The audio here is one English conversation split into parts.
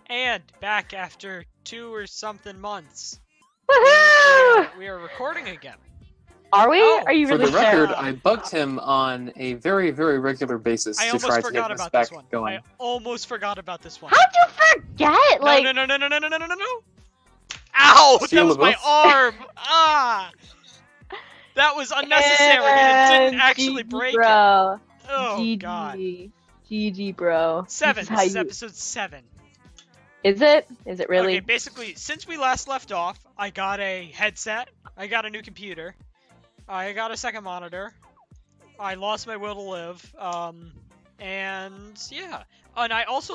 And back after 2 or something months. Woohoo! We are recording again. Are we? Oh, Are you For really the record, sure? I bugged him on a very, very regular basis I to almost try to forgot get this about back this one. going. I almost forgot about this one. How'd you forget? Like, No. Ow! That Feel was the my buff? arm! Ah! That was unnecessary and it didn't actually GG, break it. bro. Oh, GG. God. GG, bro. 7. This This is is how you... episode 7. Is it? Is it really? Okay, basically, since we last left off, I got a headset, I got a new computer, I got a second monitor, I lost my will to live, and yeah. And I also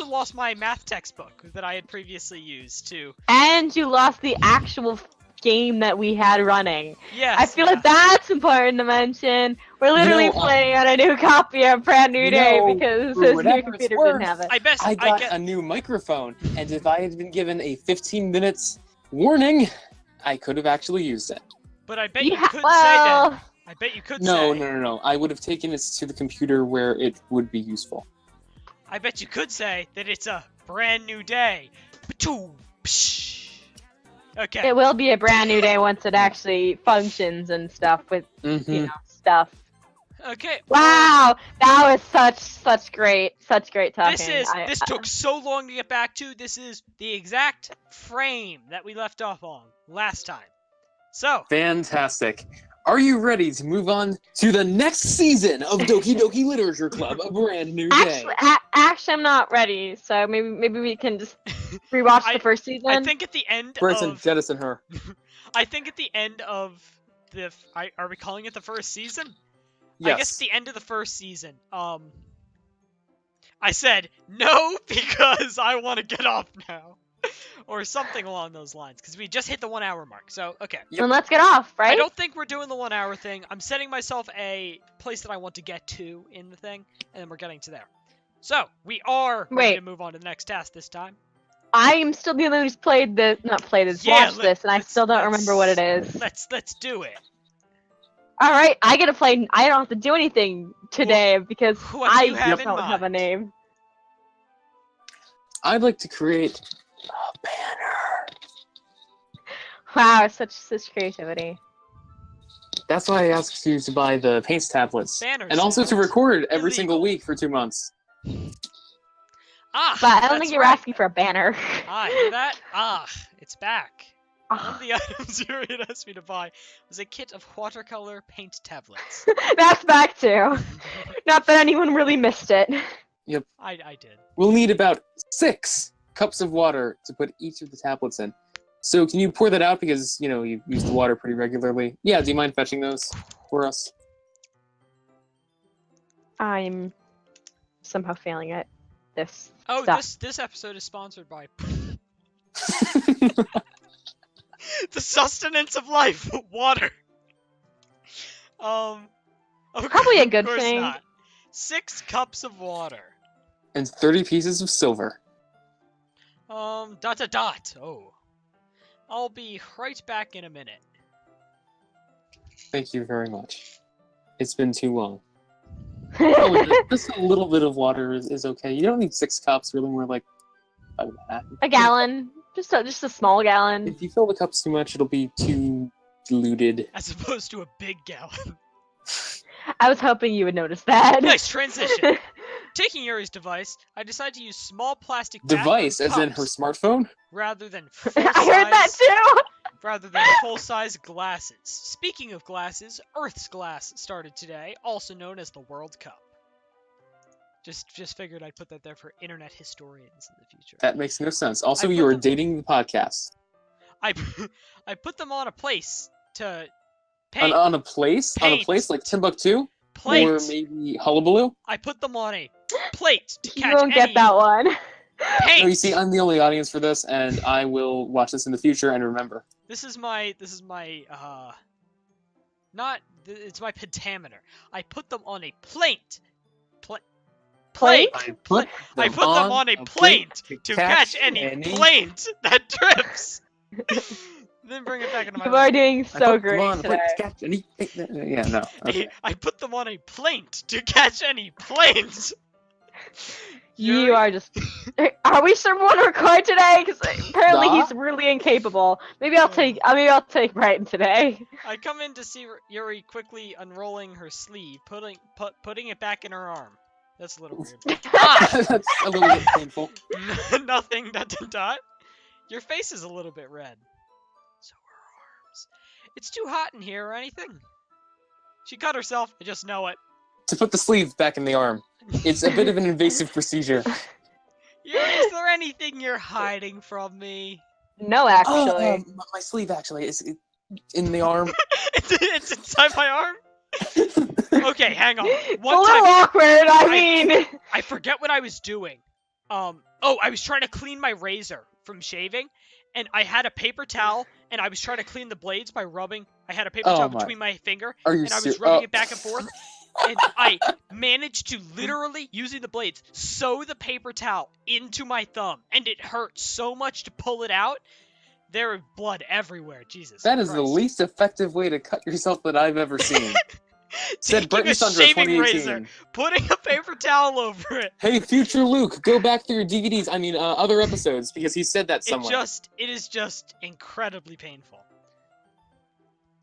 lost my math textbook that I had previously used too. And you lost the actual game that we had running. Yes. I feel like that's important to mention. We're literally playing on a new copy of Brand New Day because this new computer didn't have it. I got a new microphone, and if I had been given a 15 minutes warning, I could have actually used it. But I bet you could say that. I bet you could say. No. I would have taken it to the computer where it would be useful. I bet you could say that it's a brand new day. Okay. It will be a brand new day once it actually functions and stuff with, you know, stuff. Okay. Wow, that was such great talking. This took so long to get back to. This is the exact frame that we left off on last time. So. Fantastic. Are you ready to move on to the next season of Doki Doki Literature Club, A Brand New Day? Actually, I'm not ready. So maybe we can just rewatch the first season. I think at the end Bryson, jettison her. I think at the end of the. Are we calling it the first season? Yes. I guess at the end of the first season. I said no because I want to get off now. Or something along those lines, because we just hit the 1 hour mark, so, okay. Then let's get off, right? I don't think we're doing the 1 hour thing. I'm setting myself a place that I want to get to in the thing, and then we're getting to there. So, we are ready to move on to the next task this time. I'm still the one who's watched this, and I still don't remember what it is. Let's do it. Alright, I get to play, I don't have to do anything today, because I don't have a name. I'd like to create a banner. Wow, such creativity. That's why I asked you to buy the paint tablets. Banners and also to record every illegal. single week for 2 months. But I don't think you were asking for a banner. Hear that? It's back. One Ah. of the items you had asked me to buy was a kit of watercolor paint tablets. That's back too. Not that anyone really missed it. Yep. I did. We'll need about 6 cups of water to put each of the tablets in. So can you pour that out because, you know, you use the water pretty regularly? Yeah, do you mind fetching those for us? I'm somehow failing at this. Oh, stuff. this episode is sponsored by the sustenance of life, water. Probably a good of course thing. Not. 6 cups of water. And 30 pieces of silver. ... Oh. I'll be right back in a minute. Thank you very much. It's been too long. Oh, just a little bit of water is okay. You don't need 6 cups, really more like a gallon. Just a small gallon. If you fill the cups too much, it'll be too diluted. As opposed to a big gallon. I was hoping you would notice that. Nice transition. Taking Yuri's device, I decided to use small plastic device, as in her smartphone? Rather than I heard that too! Rather than full-size glasses. Speaking of glasses, Earth's glass started today, also known as the World Cup. Just figured I'd put that there for internet historians in the future. That makes no sense. Also, you are dating the podcast. I put them on a place to paint. On a place? Paint. On a place like Timbuktu? Plate. Or maybe Hullabaloo? I put them on a plate to catch You won't get that one. Paint. No, you see, I'm the only audience for this, and I will watch this in the future and remember. It's my pentameter. I put them on a plate. Plate. I put them on a plate to catch any plate that drips. Then bring it back into my You are doing so great today. Yeah, no. Okay. I put them on a plate to catch any planes. You are just. Are we sure we want to record today? Because apparently he's really incapable. Maybe I'll take Brighton today. I come in to see Yuri quickly unrolling her sleeve, putting it back in her arm. That's a little weird. That's a little bit painful. Nothing. ... Your face is a little bit red. So are her arms. It's too hot in here or anything. She cut herself. I just know it. To put the sleeve back in the arm. It's a bit of an invasive procedure. Yuri, is there anything you're hiding from me? No, actually. My sleeve actually is in the arm. it's inside my arm? Okay, hang on. It's a little awkward, I mean. I forget what I was doing. I was trying to clean my razor from shaving, and I had a paper towel, and I was trying to clean the blades by rubbing. I had a paper towel between my finger, and I was rubbing it back and forth. And I managed to literally, using the blades, sew the paper towel into my thumb. And it hurt so much to pull it out. There was blood everywhere. Jesus That is Christ. the least effective way to cut yourself that I've ever seen. Said Taking a Sandra, shaving razor, putting a paper towel over it. Hey, future Luke, go back through your DVDs, other episodes, because he said that somewhere. It is just incredibly painful.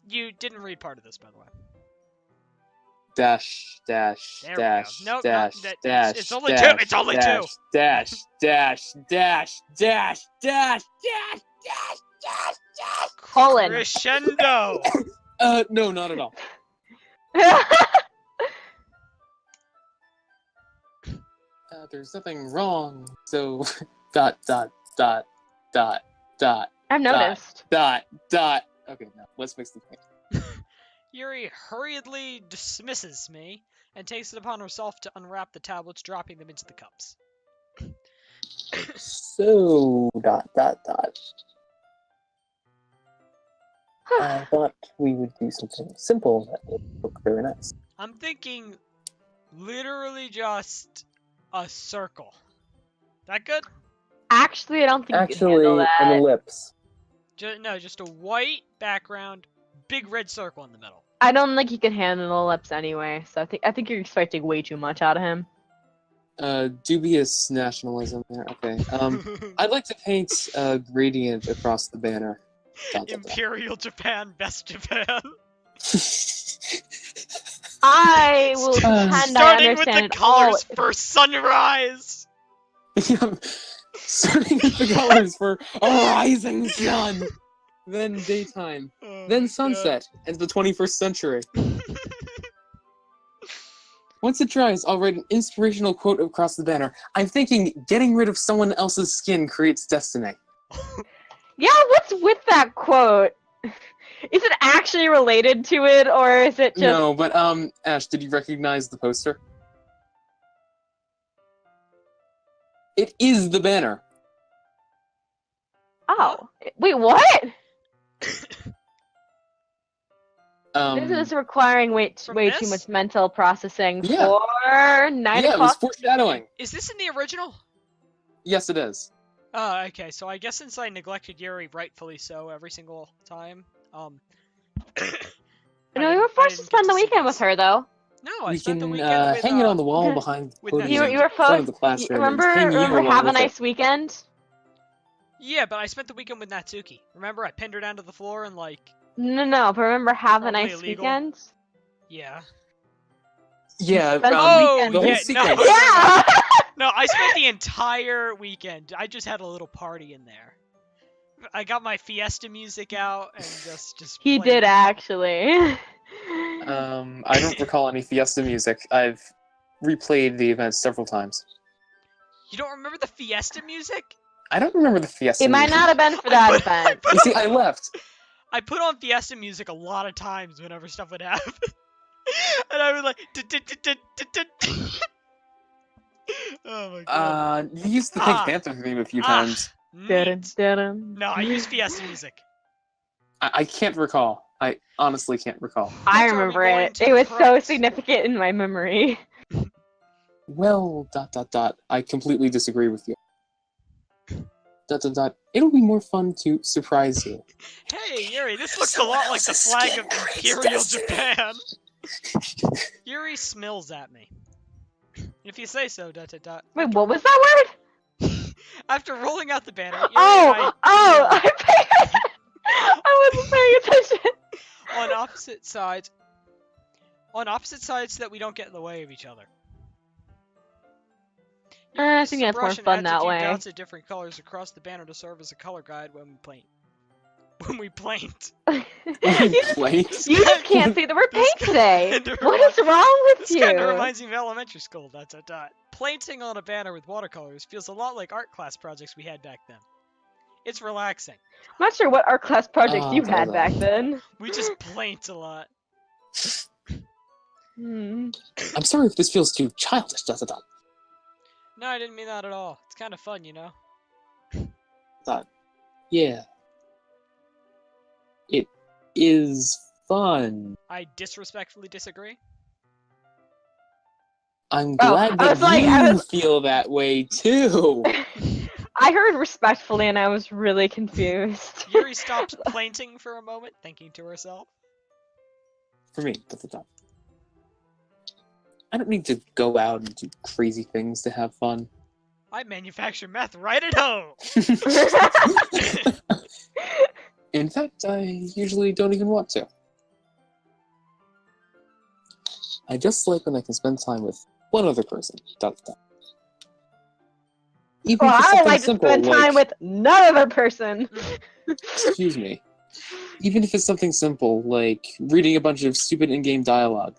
You didn't read part of this, by the way. Dash. No, dash. It's only two. It's only two. Dash. Colon. Crescendo. No, not at all. There's nothing wrong. So, ... I've noticed. Okay, now let's fix the point. Yuri hurriedly dismisses me and takes it upon herself to unwrap the tablets, dropping them into the cups. So ... I thought we would do something simple that would look very nice. I'm thinking literally just a circle. That good? Actually, I don't think you can handle that. An ellipse. Just a white background, big red circle in the middle. I don't think he can handle an ellipse anyway, so I think you're expecting way too much out of him. Dubious nationalism there. Okay. I'd like to paint a gradient across the banner. Imperial Japan, best Japan. I will pretend I Starting with the understand colors for sunrise. Starting with the colors for a rising sun, then daytime, then sunset, and the 21st century. Once it dries, I'll write an inspirational quote across the banner. I'm thinking getting rid of someone else's skin creates destiny. Yeah, what's with that quote? Is it actually related to it, or is it just... No, but, Ash, did you recognize the poster? It is the banner. Oh. Wait, what? This is requiring way too much mental processing for 9 o'clock. Yeah, it was foreshadowing. Is this in the original? Yes, it is. Oh, okay, so I guess since I neglected Yuri, rightfully so, every single time, No, you were forced to spend the weekend with her, though. No, I spent the weekend with... hang it on the wall behind you were front of the classroom. Remember have a nice weekend? Yeah, but I spent the weekend with Natsuki. Remember, I pinned her down to the floor and, like... No, but remember have a nice weekend? Yeah. Yeah, the whole sequence. Yeah! No, I spent the entire weekend. I just had a little party in there. I got my Fiesta music out and just He did, actually. I don't recall any Fiesta music. I've replayed the event several times. You don't remember the Fiesta music? I don't remember the Fiesta music. It might not have been for that event. You see, I left. I put on Fiesta music a lot of times whenever stuff would happen. And I was like... Oh my god. You used the Pink Panther theme a few times. No, I used Fiesta music. I can't recall. I honestly can't recall. I remember it. It was so significant in my memory. Well, ... I completely disagree with you. ... It'll be more fun to surprise you. Hey, Yuri, this looks a lot like the flag of Imperial Japan. Yuri smells at me. If you say so, ... Wait, what was that word? After rolling out the banner, Yuri and Oh, I, I wasn't paying attention. on opposite sides so that we don't get in the way of each other. I think that's more Brush and fun adds a that few way. dots of different colors across the banner to serve as a color guide when we paint. You just can't say the word paint today. What is wrong with This you? kind of reminds me of elementary school. ... Painting on a banner with watercolors feels a lot like art class projects we had back then. It's relaxing. I'm not sure what art class projects you had back then. We just paint a lot. Hmm. I'm sorry if this feels too childish. No, I didn't mean that at all. It's kind of fun, you know? Yeah. It is fun. I disrespectfully disagree. I'm glad that you feel that way too. I heard respectfully and I was really confused. Yuri stopped painting for a moment, thinking to herself. For me, I don't need to go out and do crazy things to have fun. I manufacture meth right at home! In fact, I usually don't even want to. I just like when I can spend time with one other person. Even Well, if it's I something like to simple, spend time with none other person. Excuse me. Even if it's something simple, like reading a bunch of stupid in-game dialogue, ..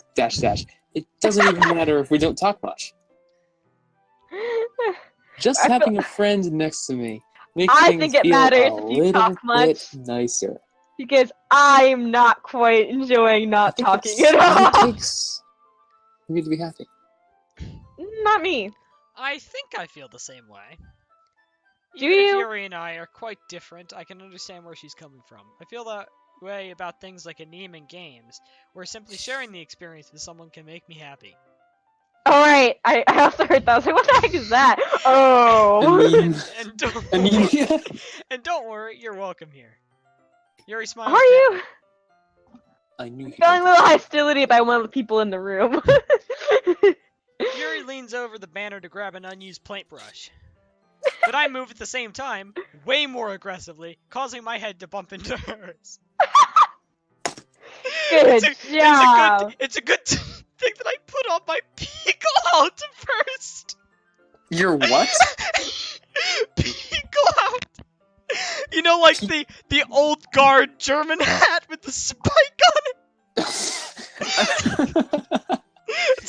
It doesn't even matter if we don't talk much. Just having a friend next to me makes things feel a little bit nicer. Because I'm not quite enjoying not talking at all. It takes for me to be happy. Not me. I think I feel the same way. Do Even if you? Yuri and I are quite different, I can understand where she's coming from. I feel that way about things like anime and games, where simply sharing the experience with someone can make me happy. Alright, I also heard that. I was like, what the heck is that? Oh. And don't worry, you're welcome here. Yuri smiles. How are you? I knew you. Feeling a little hostility by one of the people in the room. Yuri leans over the banner to grab an unused paintbrush. But I move at the same time, way more aggressively, causing my head to bump into hers. Good job. It's a good thing that I put on my pickle out first. Your what? Pickle out. You know, like the old guard German hat with the spike on it.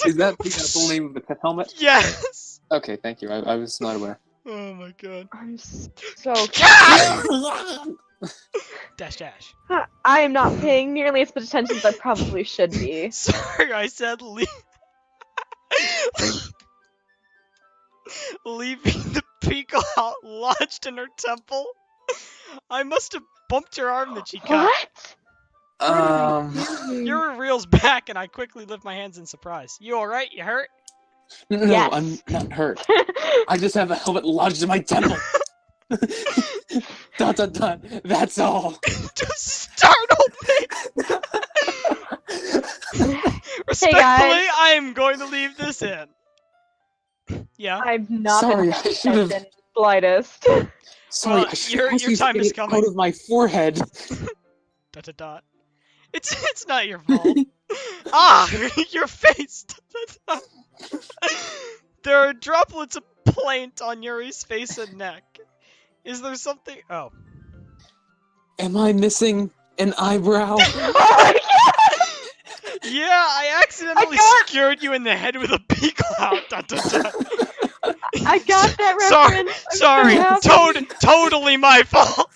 Is that the full name of the pet helmet? Yes. Okay, thank you. I was not aware. Oh my god. I'm so Dash. I am not paying nearly as much attention as I probably should be. Sorry, I said leaving the pickle out lodged in her temple. I must have bumped her arm that she cut. What? Yuri reels back and I quickly lift my hands in surprise. You alright? You hurt? No, Yes. I'm not hurt. I just have a helmet lodged in my temple. ... That's all. Just startle me! Respectfully, I am going to leave this in. Yeah? I've not Sorry, been I should have. in the slightest. Sorry, Well, I should your time is coming. out of my forehead. ... It's not your fault. Your face. ... There are droplets of paint on Yuri's face and neck. Is there something? Oh. Am I missing an eyebrow? Oh my god! Yeah, I accidentally skewered you in the head with a pickle out. I got that reference. Sorry. Totally my fault.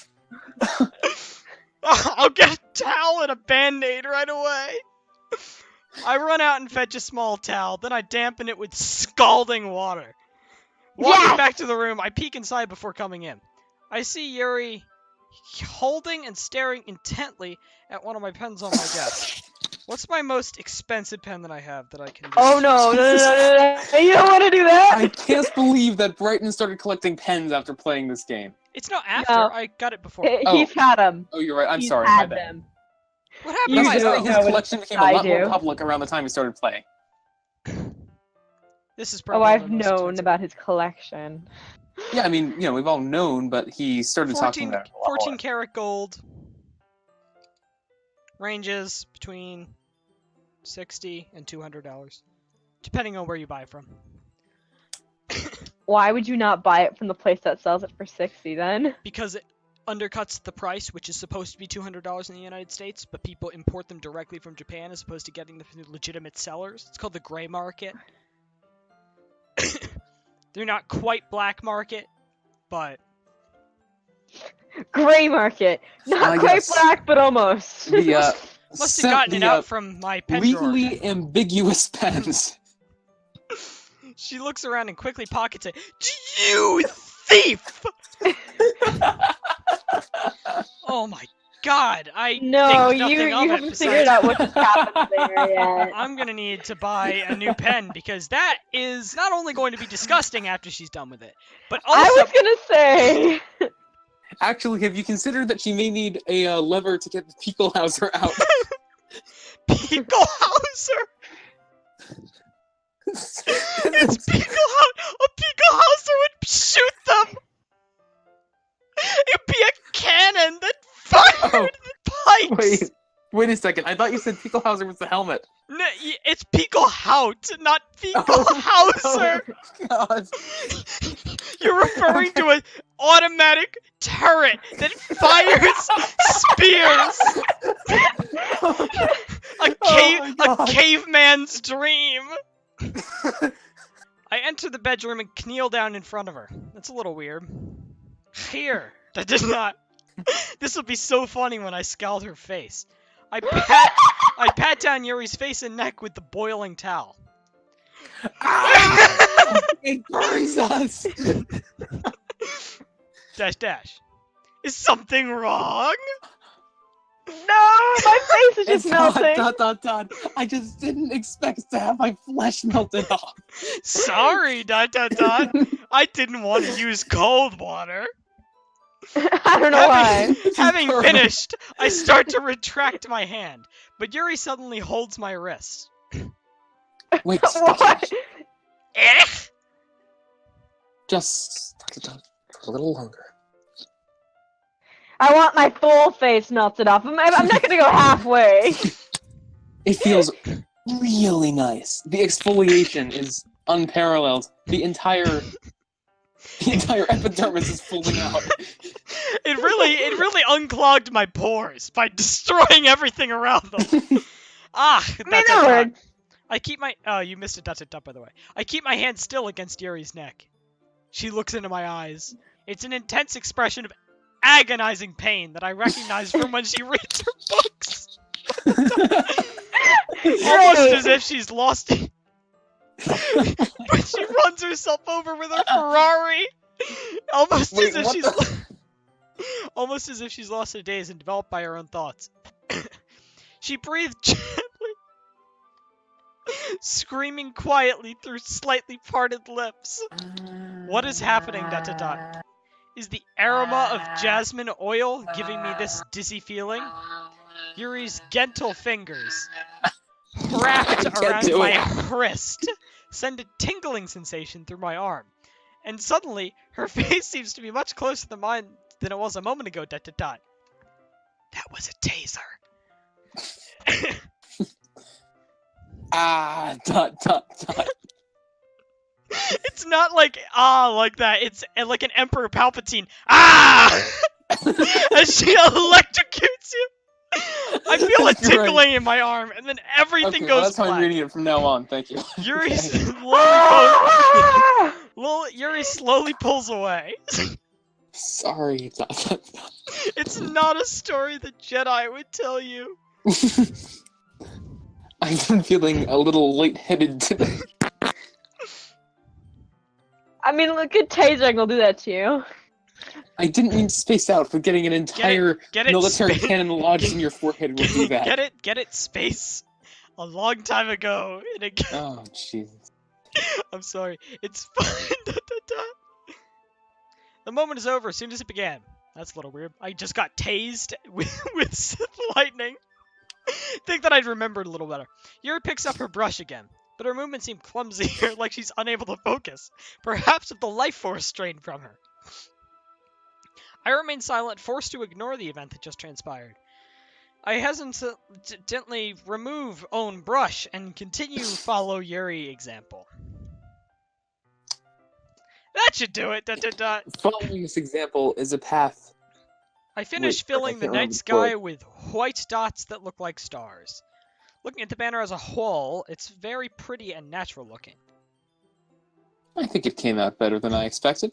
I'll get a towel and a band-aid right away. I run out and fetch a small towel, then I dampen it with scalding water. Walking back to the room, I peek inside before coming in. I see Yuri holding and staring intently at one of my pens on my desk. What's my most expensive pen that I have that I can do? Oh no. You don't want to do that! I can't believe that Brighton started collecting pens after playing this game. It's not after, No. I got it before. He's had them. Oh, you're right, I'm He's sorry. had My bad. them. What happened You to my don't His know what collection became a lot more public around the time he started playing. This is Oh, probably I've the most known expensive. about his collection. Yeah, I mean, we've all known, but he started talking 14, about it a lot 14 more. karat gold. Ranges between $60 and $200, depending on where you buy it from. Why would you not buy it from the place that sells it for 60 then? Because it undercuts the price, which is supposed to be $200 in the United States, but people import them directly from Japan as opposed to getting them from legitimate sellers. It's called the gray market. They're not quite black market, but... Gray market. Not quite Yes. black, but almost. The, Must have gotten it out from my pen drawer. legally ambiguous pens. She looks around and quickly pockets it. You thief! Oh my god, I No, think nothing you of it haven't besides- figured out what just happened there yet. I'm gonna need to buy a new pen because that is not only going to be disgusting after she's done with it, but also I was gonna say. Actually, have you considered that she may need a lever to get the Pickelhauser out? Pickelhauser. It's Pickelhauser. A Pickelhauser would shoot them. It'd be a cannon that fired the pipes. Wait a second. I thought you said Pickelhauser was the helmet. No, it's Pickelhaut, not Pickelhauser. Oh, God. You're referring to an automatic turret that fires spears. A caveman's dream. I enter the bedroom and kneel down in front of her. That's a little weird. Here. That did not. This will be so funny when I scald her face. I pat down Yuri's face and neck with the boiling towel. Ah! It burns us! Dash. Is something wrong? No, my face is just It's melting. I just didn't expect to have my flesh melted off. Sorry, ... I didn't want to use cold water. I don't know why. Having finished, I start to retract my hand, but Yuri suddenly holds my wrist. Wait, What? just a little longer. I want my full face melted off. I'm not gonna go halfway. It feels really nice. The exfoliation is unparalleled. The entire epidermis is falling out. It really unclogged my pores by destroying everything around them. I keep my... Oh, you missed it, by the way. I keep my hand still against Yuri's neck. She looks into my eyes. It's an intense expression of agonizing pain that I recognize from when she reads her books. Almost as if she's lost it. But she runs herself over with her Ferrari. Almost as if she's lost her days and developed by her own thoughts. She breathed gently, screaming quietly through slightly parted lips. What is happening, ... Is the aroma of jasmine oil giving me this dizzy feeling? Yuri's gentle fingers, wrapped around my wrist, send a tingling sensation through my arm. And suddenly, her face seems to be much closer to mine than it was a moment ago, ... That was a taser. It's not like, like that. It's like an Emperor Palpatine. As she electrocutes you. I feel a tickling in my arm, and then everything goes that's how I'm black. reading it from now on, thank you. Yuri slowly pulls away. Sorry. It's not a story the Jedi would tell you. I've been feeling a little lightheaded today. I mean, look at tasering will do that to you. I didn't mean to space out, but getting an entire Get it, military cannon lodged in your forehead will do that. Get it, space. A long time ago. Oh, Jesus. I'm sorry. It's fine. The moment is over as soon as it began. That's a little weird. I just got tased with Sith lightning. Think that I'd remembered a little better. Yuri picks up her brush again. but her movements seem clumsier, like she's unable to focus, perhaps with the life force strained from her. I remain silent, forced to ignore the event that just transpired. I hesitantly remove own brush and continue follow Yuri example. That should do it. ... Following this example is a path. I finish filling the night sky with white dots that look like stars. Looking at the banner as a whole, it's very pretty and natural looking. I think it came out better than I expected.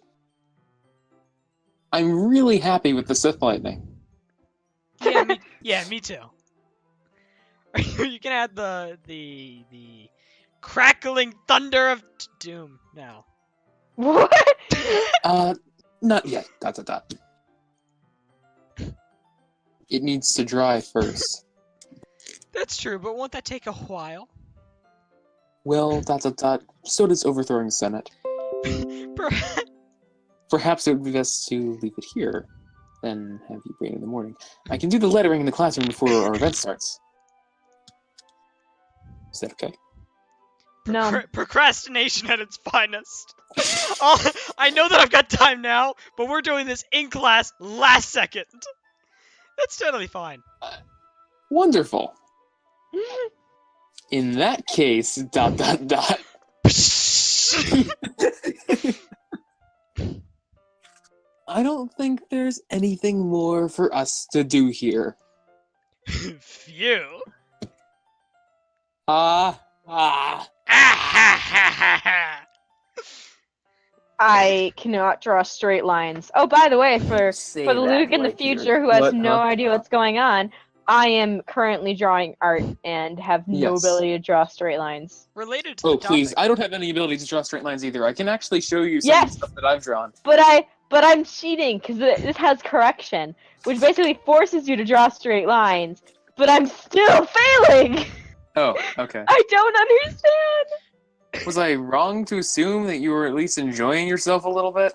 I'm really happy with the Sith lightning. Yeah, me too. You can add the crackling thunder of doom now. What? Not yet. ... It needs to dry first. That's true, but won't that take a while? Well, ... So does overthrowing the Senate. Perhaps it would be best to leave it here, then have you bring it in the morning. I can do the lettering in the classroom before our event starts. Is that okay? No. Procrastination at its finest. I know that I've got time now, but we're doing this in class last second. That's totally fine. Wonderful. In that case, ... I don't think there's anything more for us to do here. Phew. I cannot draw straight lines. Oh, by the way, for the Luke in the future who has no idea what's going on, I am currently drawing art and have no ability to draw straight lines. Related to the topic. Please, I don't have any ability to draw straight lines either. I can actually show you some stuff that I've drawn. But I'm cheating because this has correction, which basically forces you to draw straight lines. But I'm still failing. Oh, okay. I don't understand. Was I wrong to assume that you were at least enjoying yourself a little bit?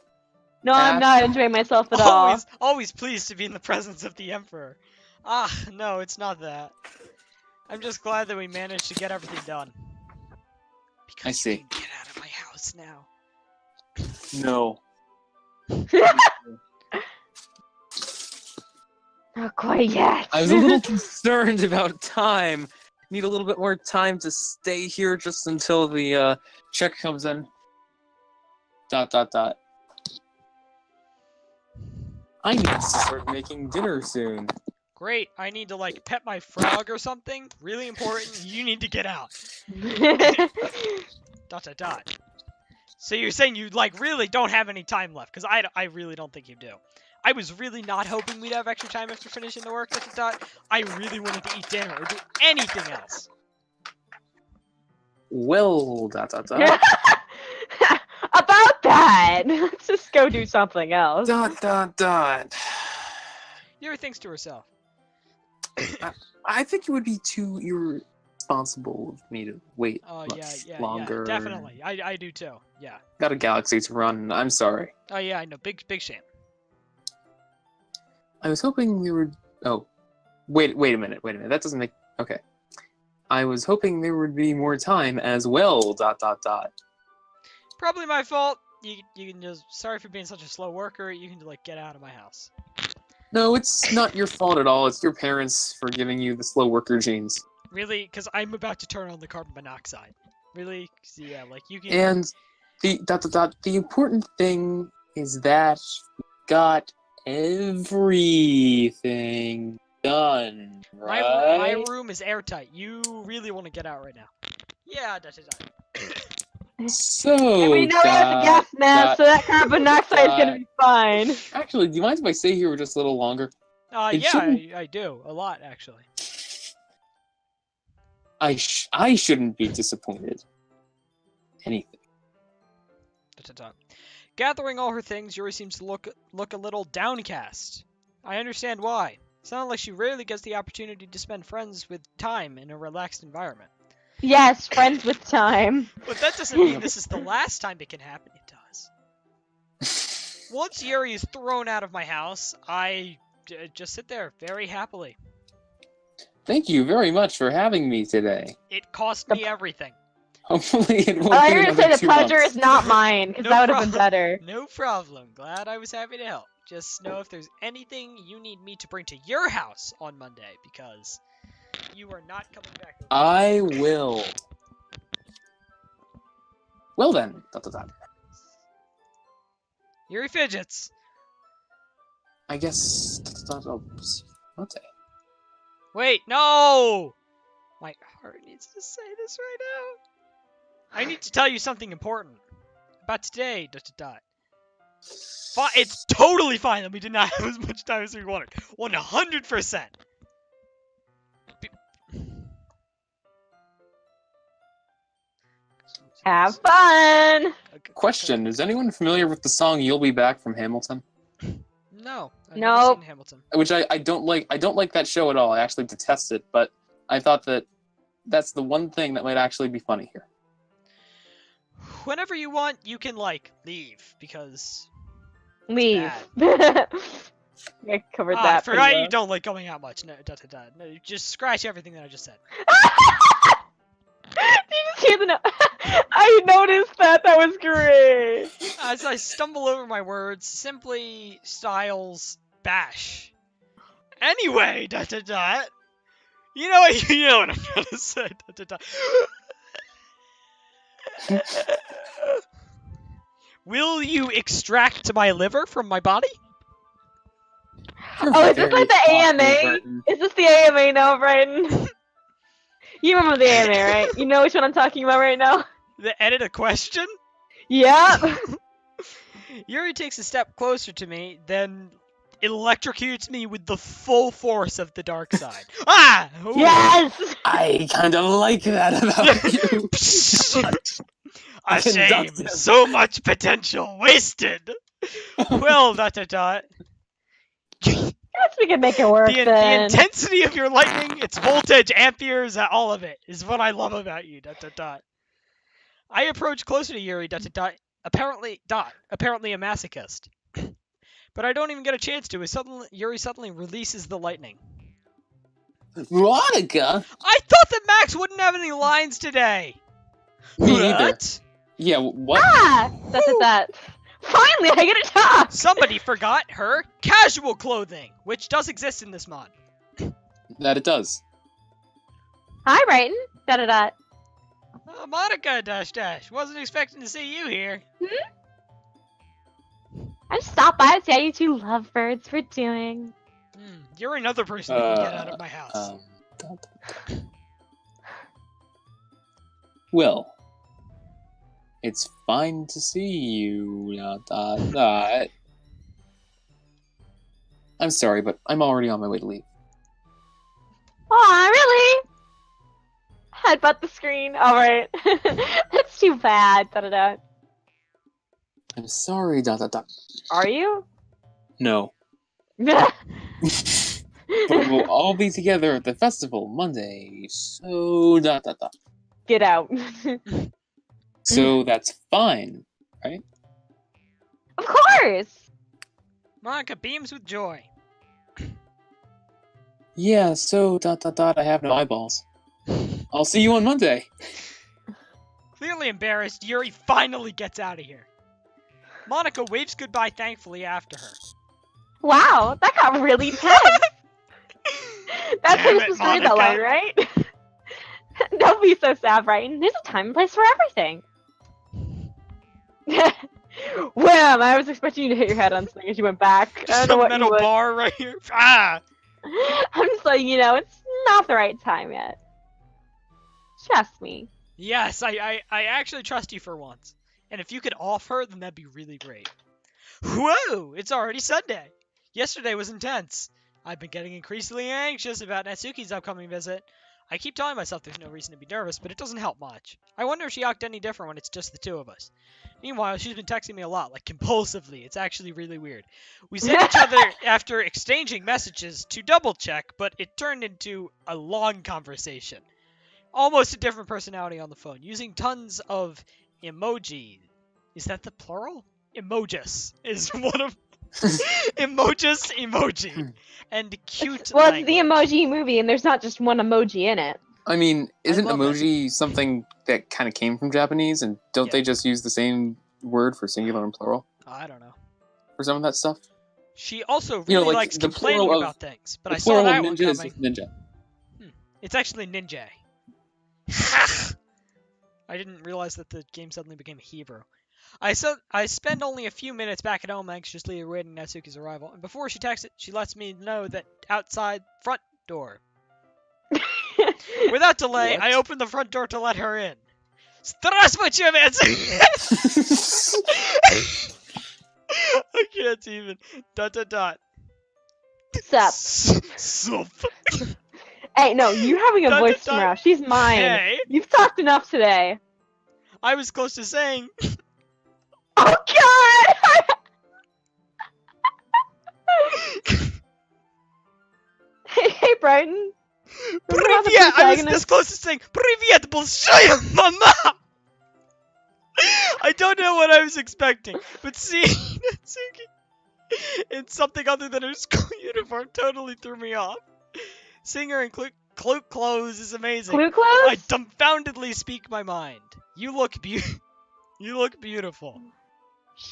No, I'm not enjoying myself at all. Always pleased to be in the presence of the Emperor. No, it's not that. I'm just glad that we managed to get everything done. Because I see. You can get out of my house now. No. Not quite yet. I was a little concerned about time. Need a little bit more time to stay here just until the check comes in. ... I need to start making dinner soon. Great, I need to like pet my frog or something. Really important, you need to get out. ... So you're saying you like really don't have any time left, because I really don't think you do. I was really not hoping we'd have extra time after finishing the work. ... I really wanted to eat dinner or do anything else. Well, ... About that! Let's just go do something else. ... Yuri thinks to herself. I think it would be too irresponsible of me to wait much longer. Yeah, definitely. I do too. Yeah. Got a galaxy to run. I'm sorry. Oh yeah, I know. Big shame. I was hoping we were... Oh. Wait a minute. That doesn't make... Okay. I was hoping there would be more time as well, ... Probably my fault. You can just... Sorry for being such a slow worker. You can, like, get out of my house. No, it's not your fault at all. It's your parents for giving you the slow worker genes. Really? Because I'm about to turn on the carbon monoxide. Really? Yeah, like, you can... And the important thing is that we got everything done, right? My room is airtight. You really want to get out right now. Yeah, ... So, and we know we have the gas mask, so that carbon monoxide is gonna be fine. Actually, do you mind if I stay here just a little longer? I do. A lot, actually. I shouldn't be disappointed. Anything. ... Gathering all her things, Yuri seems to look a little downcast. I understand why. Sounds like she rarely gets the opportunity to spend friends with time in a relaxed environment. Yes, friends with time. But that doesn't mean this is the last time it can happen. It does. Once Yuri is thrown out of my house, I just sit there very happily. Thank you very much for having me today. It cost me everything. Hopefully it won't I be was gonna say another the 2 pleasure months. is not mine, because No that would have been problem. better. No problem. Glad I was happy to help. Just know if there's anything you need me to bring to your house on Monday, because you are not coming back. I will. Well then. Yuri fidgets. I guess. Monday. Wait, no! My heart needs to say this right now. I need to tell you something important about today. ... It's totally fine that we did not have as much time as we wanted. 100%. Have fun! Question: Is anyone familiar with the song "You'll Be Back" from Hamilton? No. I've Nope. never seen Hamilton. Which I don't like. I don't like that show at all. I actually detest it. But I thought that that's the one thing that might actually be funny here. Whenever you want, you can, leave, because... Leave. bad. I covered I that. forgot pretty you don't like going out much. No, No, you just scratch everything that I just said. Did you just hear the note? I noticed that. That was great. As I stumble over my words, simply styles bash. Anyway, You know what? You know what I'm trying to say. Will you extract my liver from my body? Oh, is this like the AMA? Is this the AMA now, Brighton? You remember the AMA, right? You know which one I'm talking about right now? The edit a question? Yep. Yuri takes a step closer to me, then electrocutes me with the full force of the dark side. Ah! Ooh. Yes! I kind of like that about you. A shame. So much potential wasted. Well, ... Guess we can make it work The then. intensity of your lightning, its voltage, amperes, all of it is what I love about you. I approach closer to Yuri. Apparently a masochist. But I don't even get a chance to. Yuri suddenly releases the lightning. Monica? I thought that Max wouldn't have any lines today. Me neither. What? Yeah. What? Ah! That. Finally, I get to talk! Somebody forgot her casual clothing, which does exist in this mod. That it does. Hi, Brighton. Monica, wasn't expecting to see you here. I just stopped by to see how you two lovebirds were doing. You're another person who can get out of my house. Well, it's fine to see you. I'm sorry, but I'm already on my way to leave. Aw, really? Headbutt the screen. Alright. That's too bad. I'm sorry. Are you? No. But we'll all be together at the festival Monday. So Get out. So that's fine, right? Of course! Monica beams with joy. Yeah, so I have no eyeballs. I'll see you on Monday. Clearly embarrassed, Yuri finally gets out of here. Monica waves goodbye thankfully after her. Wow, that got really tense! That's how you're supposed to read that line, right? Don't be so sad, Brighton. There's a time and place for everything. Wham! I was expecting you to hit your head on something as you went back. Just a metal bar right here. Ah! I'm just letting you know, it's not the right time yet. Trust me. Yes, I actually trust you for once. And if you could off her, then that'd be really great. Whoa! It's already Sunday. Yesterday was intense. I've been getting increasingly anxious about Natsuki's upcoming visit. I keep telling myself there's no reason to be nervous, but it doesn't help much. I wonder if she acts any different when it's just the two of us. Meanwhile, she's been texting me a lot, compulsively. It's actually really weird. We sent each other after exchanging messages to double check, but it turned into a long conversation. Almost a different personality on the phone, using tons of emoji. Is that the plural? Emojis is one of emoji and cute Well, language. it's the emoji movie, and there's not just one emoji in it. I mean, isn't love emoji something that kind of came from Japanese, and don't Yeah. they just use the same word for singular and plural I don't know. for some of that stuff? She also You know, really like, likes the complaining plural of- about things, but the I saw plural that of one ninja is coming. just ninja. It's actually ninja. I didn't realize that the game suddenly became Hebrew. I spend only a few minutes back at home anxiously awaiting Natsuki's arrival, and before she texts it, she lets me know that outside front door. Without delay, What? I open the front door to let her in. Здравствуйте, Natsuki! I can't even. ... Sup? Sup. Hey, no, you having a voice tomorrow. She's mine. Hey, You've talked enough today. I was close to saying. Oh God! Hey, Brighton. Remember how the Привет! I was protagonist- this close to saying Привет, большая мама! I don't know what I was expecting, but seeing Natsuki in something other than her school uniform totally threw me off. Seeing her in cloak clothes is amazing. Clue I clothes? dumbfoundedly speak my mind. You look You look beautiful.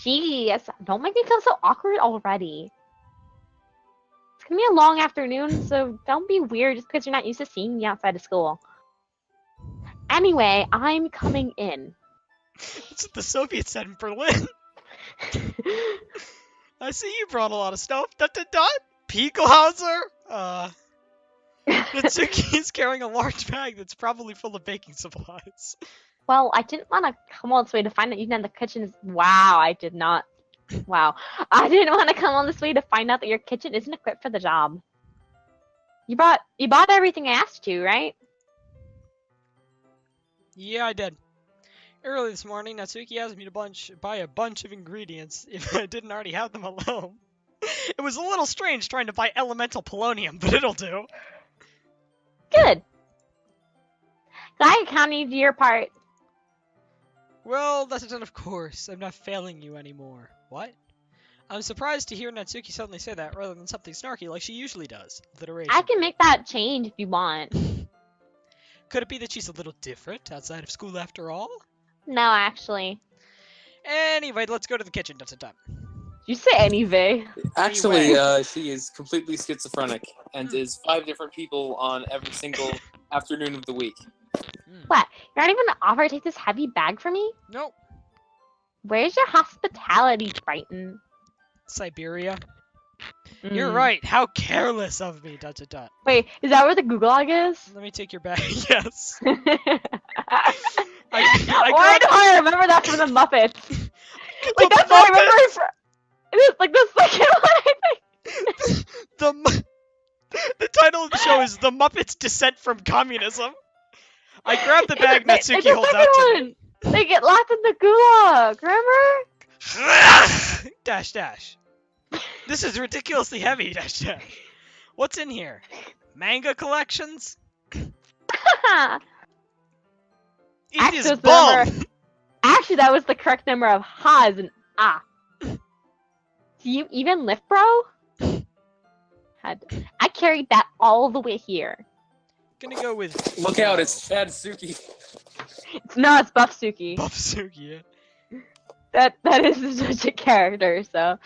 Jeez, don't make me feel so awkward already. It's gonna be a long afternoon, so don't be weird just because you're not used to seeing me outside of school. Anyway, I'm coming in. That's what the Soviets said in Berlin. I see you brought a lot of stuff. ... Pickelhauser? Natsuki is carrying a large bag that's probably full of baking supplies. Well, I didn't want to come all this way to find out you in the kitchen is. Wow, I did not. Wow, I didn't want to come all this way to find out that your kitchen isn't equipped for the job. You bought everything I asked you, right? Yeah, I did. Early this morning, Natsuki asked me to buy a bunch of ingredients if I didn't already have them at home. It was a little strange trying to buy elemental polonium, but it'll do. Good. Glad you counted your part. Well, that's it, of course. I'm not failing you anymore. What? I'm surprised to hear Natsuki suddenly say that rather than something snarky like she usually does. Alliteration. I can make that change if you want. Could it be that she's a little different outside of school after all? No, actually. Anyway, let's go to the kitchen. Did You say anyway. Actually, she is completely schizophrenic and is 5 different people on every single afternoon of the week. What? You're not even gonna offer to take this heavy bag for me? Nope. Where's your hospitality, Brighton? Siberia. You're right. How careless of me. ... Wait, is that where the Google log is? Let me take your bag. Yes. Why I do I remember that from the Muppets? Like The that's what I remember. Muppets! It is like the second one. I think. The title of the show is The Muppets Descent from Communism. I grab the bag It's Natsuki the holds second out to me. one. They get locked in the gulag. Remember? Dash dash. This is ridiculously heavy. Dash dash. What's in here? Manga collections? It Actually, is it's the bomb. number- Actually, that was the correct number of ha as an ah. Do you even lift, bro? I carried that all the way here. Gonna go with. Look out, it's Chadsuki. No, it's Buffsuki. Buffsuki. That is such a character. So,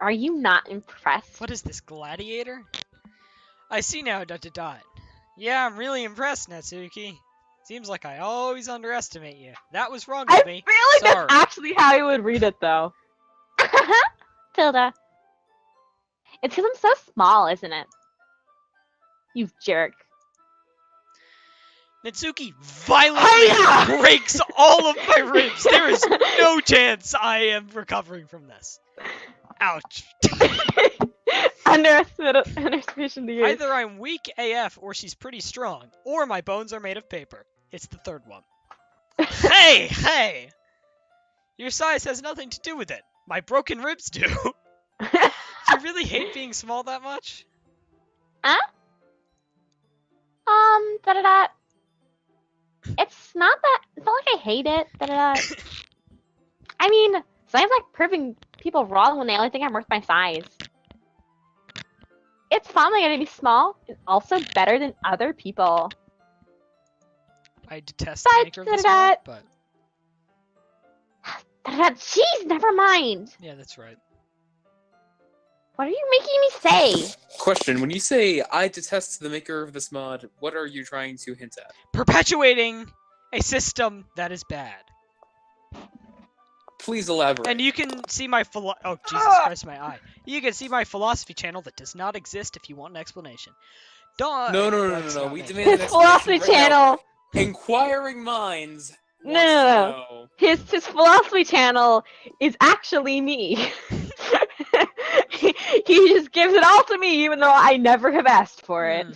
are you not impressed? What is this, Gladiator? I see now. ... Yeah, I'm really impressed, Natsuki. Seems like I always underestimate you. That was wrong I of feel me. like Sorry. that's actually how you would read it, though. Tilda. It's because I'm so small, isn't it? You jerk. Natsuki violently breaks all of my ribs. There is no chance I am recovering from this. Ouch. Underestimation to you. Either I'm weak AF or she's pretty strong, or my bones are made of paper. It's the third one. Hey! Your size has nothing to do with it. My broken ribs do. Do you really hate being small that much? Da-da-da. It's not like I hate it. Da-da-da. I mean, sometimes like proving people wrong when they only think I'm worth my size. It's fun when I gotta be small and also better than other people. I detest the maker of this mod, but... Jeez, never mind. Yeah, that's right. What are you making me say? Question: when you say I detest the maker of this mod, what are you trying to hint at? Perpetuating a system that is bad. Please elaborate. And you can see my oh Jesus Christ, my eye. You can see my philosophy channel that does not exist if you want an explanation. No. We demand an His philosophy channel. Inquiring minds. No. His philosophy channel is actually me. he just gives it all to me, even though I never have asked for it.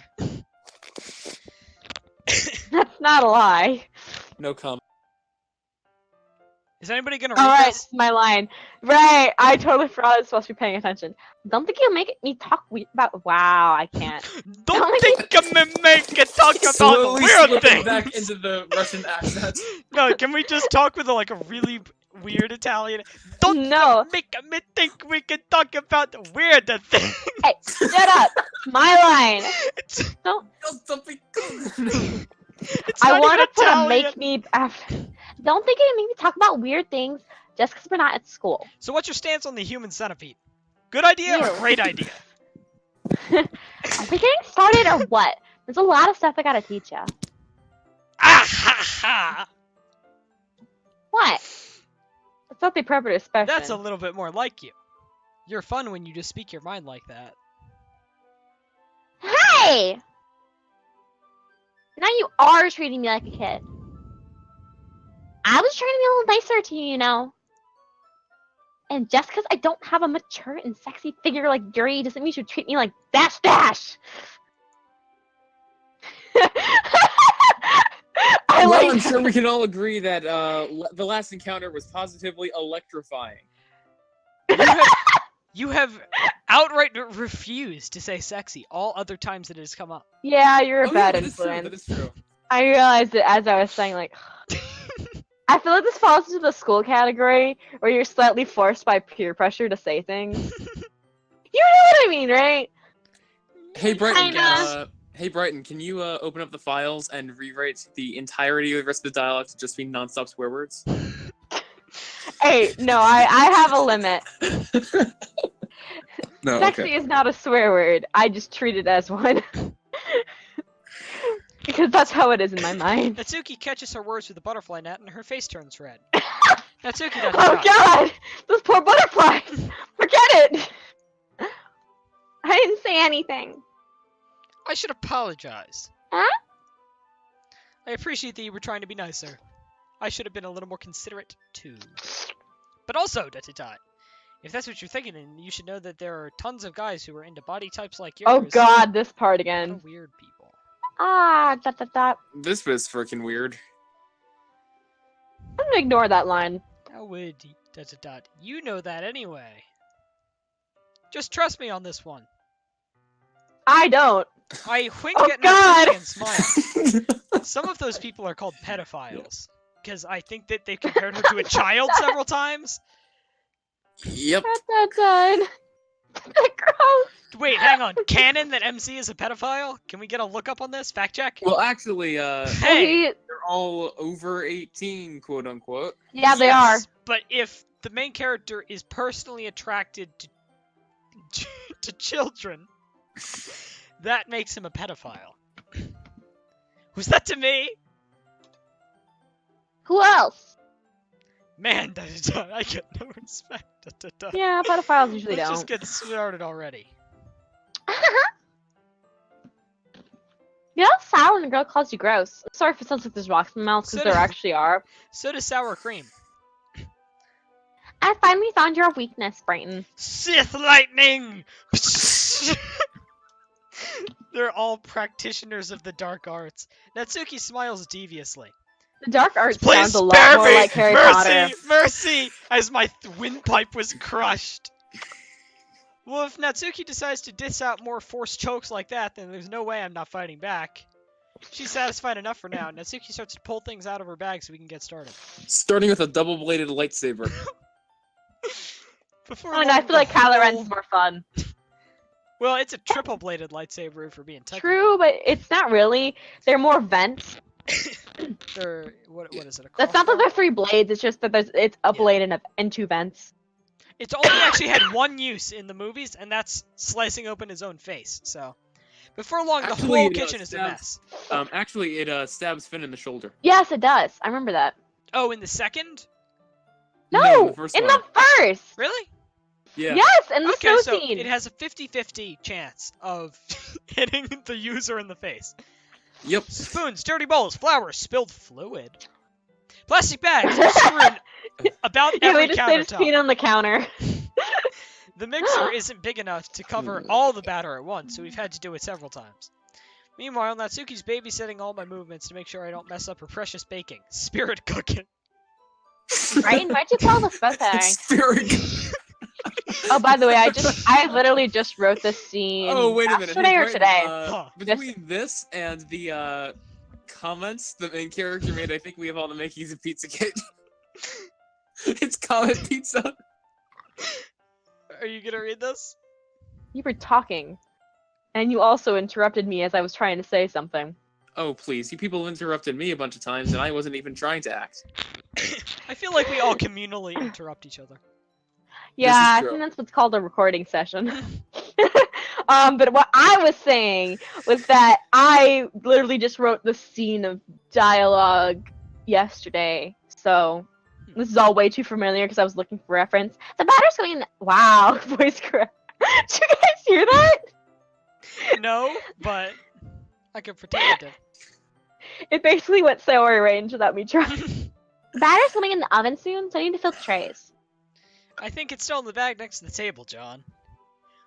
That's not a lie. No comment. Is anybody gonna read this? My line. Right, I totally forgot I was supposed to be paying attention. Don't think you'll make me talk about. Wow, I can't. Don't think I'm gonna make it talk about weird things. Back into the Russian accent. No, can we just talk with a really weird Italian? Don't make me think we can talk about weird things. Hey, shut up. My line. Don't. I want to put a make me. Don't think it made me talk about weird things just because we're not at school. So what's your stance on the human centipede? Good idea or great idea? Are we getting started or what? There's a lot of stuff I gotta teach you. Ah ha ha! What? That's not the appropriate expression. That's a little bit more like you. You're fun when you just speak your mind like that. Hey! Now you are treating me like a kid. I was trying to be a little nicer to you, you know. And just because I don't have a mature and sexy figure like Yuri doesn't mean you should treat me like Dash Dash. I'm sure we can all agree that the last encounter was positively electrifying. You have outright refused to say sexy all other times that it has come up. Yeah, you're a bad influence. That is true. I realized it as I was saying, like... I feel like this falls into the school category where you're slightly forced by peer pressure to say things. You know what I mean, right? Hey, Brighton. Hey, Brighton. Can you open up the files and rewrite the entirety of the rest of the dialogue to just be non-stop swear words? Hey, no, I have a limit. No, sexy is not a swear word. I just treat it as one. Because that's how it is in my mind. Natsuki catches her words with a butterfly net and her face turns red. Natsuki doesn't Oh god! This poor butterfly! Forget it! I didn't say anything. I should apologize. Huh? I appreciate that you were trying to be nicer. I should have been a little more considerate, too. But also, da-da-da, if that's what you're thinking, then you should know that there are tons of guys who are into body types like yours. Oh god, this part again. What a weird people. Ah, This was freaking weird. I'm gonna ignore that line. How would you know that anyway? Just trust me on this one. I don't. I wink Oh at god! Natsuki and smile. Some of those people are called pedophiles. Because I think that they compared her to a child several times. Yep. Gross. Wait, hang on. Canon that MC is a pedophile? Can we get a look up on this? Fact check? Well, actually, hey! they're all over 18, quote unquote. Yeah, they are. But if the main character is personally attracted to children, that makes him a pedophile. Was that to me? Who else? Man, I get no respect. Yeah, pedophiles usually Let's don't. just get started already. You know how sour when a girl calls you gross? I'm sorry if it sounds like there's rocks in my mouth, because there actually are. So does sour cream. I finally found your weakness, Brighton. Sith lightning! They're all practitioners of the dark arts. Natsuki smiles deviously. The dark arts Please sounds a lot spare more me! like Harry Mercy! Potter. Mercy! As my windpipe was crushed. Well, if Natsuki decides to diss out more forced chokes like that, then there's no way I'm not fighting back. She's satisfied enough for now. Natsuki starts to pull things out of her bag so we can get started. Starting with a double-bladed lightsaber. Oh, no, I feel like Kylo Ren's is more fun. Well, it's a triple-bladed lightsaber if we're being technical. True, but it's not really. They're more vents. What is it? That's not that they're 3 blades. It's just that it's a blade and 2 vents. It's only actually had one use in the movies, and that's slicing open his own face. So, before long, the whole kitchen is a mess. Actually, it stabs Finn in the shoulder. Yes, it does. I remember that. Oh, in the second? No, in the first in one. the first. Really? Yeah. Yes, in the snow so scene. it has a 50-50 chance of hitting the user in the face. Yep. Spoons, dirty bowls, flowers, spilled fluid. Plastic bags are strewn about every They just peed countertop. on the counter. The mixer isn't big enough to cover all the batter at once, so we've had to do it several times. Meanwhile, Natsuki's babysitting all my movements to make sure I don't mess up her precious baking. Spirit cooking. Right? Why'd you call this both Spirit. Oh, by the way, I literally just wrote this scene. Oh, wait a minute. Yesterday or today? Between this and the comments the main character made, I think we have all the makings of Pizzagate. It's comment pizza. Are you gonna read this? You were talking, and you also interrupted me as I was trying to say something. Oh, please. You people interrupted me a bunch of times, and I wasn't even trying to act. I feel like we all communally interrupt each other. Yeah, I think that's what's called a recording session. But what I was saying was that I literally just wrote the scene of dialogue yesterday, so this is all way too familiar because I was looking for reference. The batter's going in. Wow, voice crack. Did you guys hear that? No, but I can pretend I did. It basically went sour range without me trying. The batter's coming in the oven soon, so I need to fill the trays. I think it's still in the bag next to the table, John.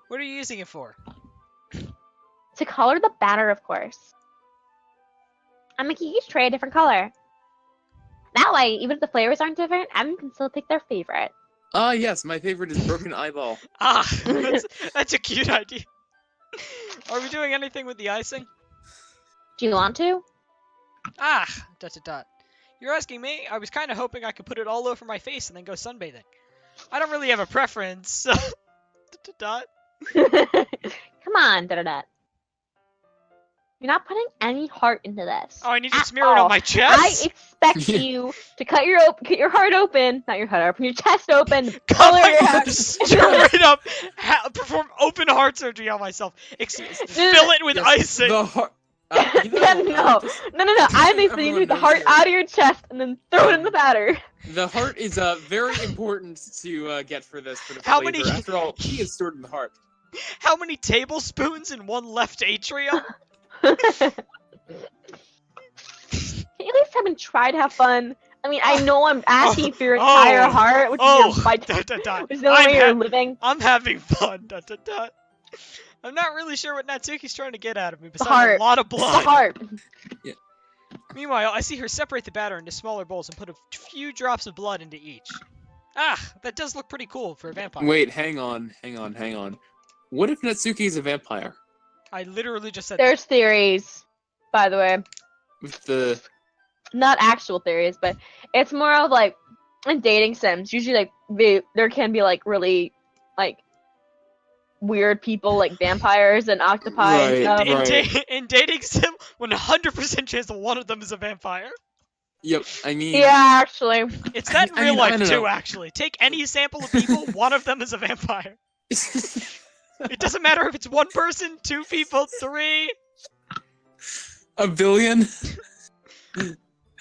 What are you using it for? To color the batter, of course. I'm making each tray a different color. That way, even if the flavors aren't different, everyone can still pick their favorite. Ah, yes, my favorite is broken eyeball. Ah, that's a cute idea. Are we doing anything with the icing? Do you want to? Ah, ... You're asking me? I was kind of hoping I could put it all over my face and then go sunbathing. I don't really have a preference. Come on, You're not putting any heart into this. Oh, I need to smear it on my chest? I expect you to cut your heart open, not your heart open, your chest open, Cut color my your heart. straight up, perform open heart surgery on myself. Fill it with icing. The heart. No. I think you need the heart out of your chest and then throw it in the batter. The heart is very important to get for this for the How flavor. many- After all, he is stored in the heart. How many tablespoons in one left atrium? Can you at least have and try to have fun? I mean, I know I'm asking for your entire heart, which is which is the only way you're living. I'm having fun. I'm not really sure what Natsuki's trying to get out of me, besides a lot of blood. The heart. Yeah. Meanwhile, I see her separate the batter into smaller bowls and put a few drops of blood into each. Ah, that does look pretty cool for a vampire. Wait, hang on. What if Natsuki's a vampire? I literally just said There's theories, by the way. With the... Not actual theories, but it's more of like in dating sims. Usually, like there can be like really like weird people like vampires and octopi and stuff. In dating sim, 100% chance that one of them is a vampire. Yep, I mean... Yeah, actually. It's that in real life too, actually. Take any sample of people, one of them is a vampire. It doesn't matter if it's one person, 2 people, 3. A billion?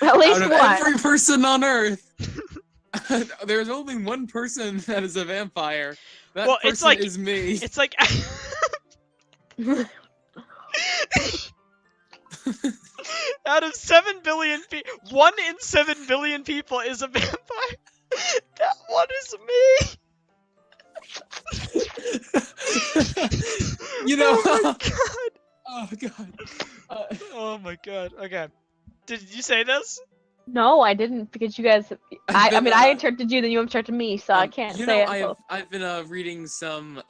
At least Out of one. every person on Earth, there's only one person that is a vampire. That person is me. It's like... Out of 7 billion people, 1 in 7 billion people is a vampire. That one is me. You know... Oh my god. Oh my god. Okay. Did you say this? No, I didn't, because you guys... I mean, I interrupted you, then you interrupted me, so I can't say it. I've been reading some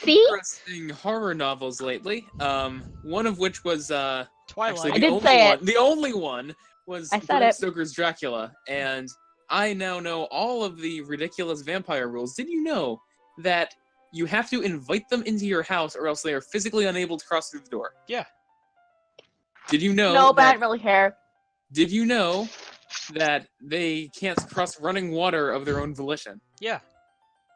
interesting horror novels lately. One of which was Twilight. Actually, the only one was I said Bram it. Stoker's Dracula, and I now know all of the ridiculous vampire rules. Did you know that you have to invite them into your house, or else they are physically unable to cross through the door? Yeah. Did you know? No, but I don't really care. Did you know that they can't cross running water of their own volition? Yeah.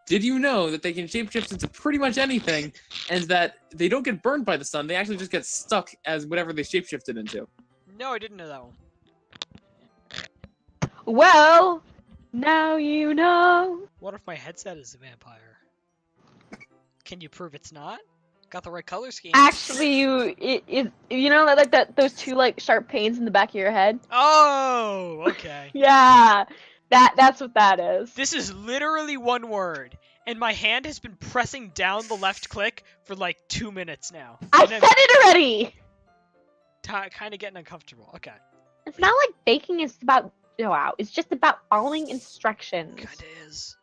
Did you know that they can shapeshift into pretty much anything, and that they don't get burned by the sun? They actually just get stuck as whatever they shapeshifted into. No, I didn't know that one. Well, now you know. What if my headset is a vampire? Can you prove it's not? Got the right color scheme. Actually, you know like those two like sharp pains in the back of your head. Oh, okay. Yeah, that's what that is. This is literally one word, and my hand has been pressing down the left click for like 2 minutes now. I said it already. Kind of getting uncomfortable. Okay. It's not like baking is about it's just about following instructions. Kinda is.